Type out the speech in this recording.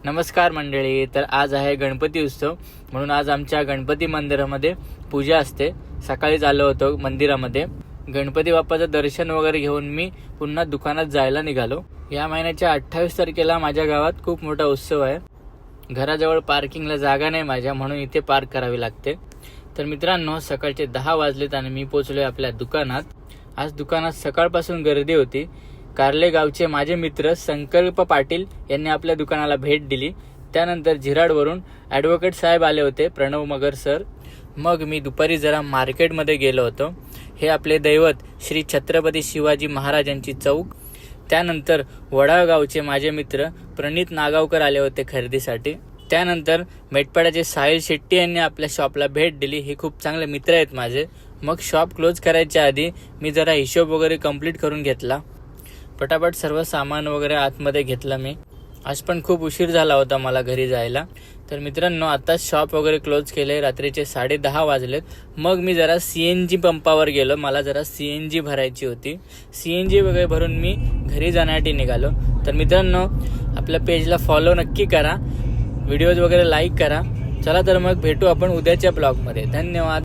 नमस्कार मंडळी. तर आज आहे गणपती उत्सव, म्हणून आज आमच्या गणपती मंदिरामध्ये पूजा असते. सकाळीच आलो होतो मंदिरामध्ये. गणपती बाप्पाचं दर्शन वगैरे घेऊन मी पुन्हा दुकानात जायला निघालो. या महिन्याच्या 28 तारखेला माझ्या गावात खूप मोठा उत्सव आहे. घराजवळ पार्किंगला जागा नाही माझ्या, म्हणून इथे पार्क करावी लागते. तर मित्रांनो, सकाळचे 10 वाजलेत आणि मी पोचलोय आपल्या दुकानात. आज दुकानात सकाळपासून गर्दी होती. कारले गावचे माझे मित्र संकल्प पाटील यांनी आपल्या दुकानाला भेट दिली. त्यानंतर झिराडवरून ॲडव्होकेट साहेब आले होते, प्रणव मगर सर. मग मी दुपारी जरा मार्केटमध्ये गेलो होतो. हे आपले दैवत श्री छत्रपती शिवाजी महाराजांची चौक. त्यानंतर वडाळ गावचे माझे मित्र प्रणित नागावकर आले होते खरेदीसाठी. त्यानंतर मेटपाड्याचे साहिल शेट्टी यांनी आपल्या शॉपला भेट दिली. हे खूप चांगले मित्र आहेत माझे. मग शॉप क्लोज करायच्या आधी मी जरा हिशोब वगैरे कंप्लीट करून घेतला. पटापट सर्व सामान वगैरे आतमध्ये घेतलं मी. आज पण खूप उशीर झाला होता मला घरी जायला. तर मित्रांनो, आता शॉप वगैरे क्लोज केले. रात्रीचे 10:30 वाजलेत. मग मी जरा CNG पंपावर गेलो. मला जरा CNG भरायची होती. CNG वगैरे भरून मी घरी जाण्यासाठी निघालो. तर मित्रांनो, आपल्या पेजला फॉलो नक्की करा, व्हिडिओज वगैरे लाईक करा. चला तर मग भेटू आपण उद्याच्या ब्लॉगमध्ये. धन्यवाद.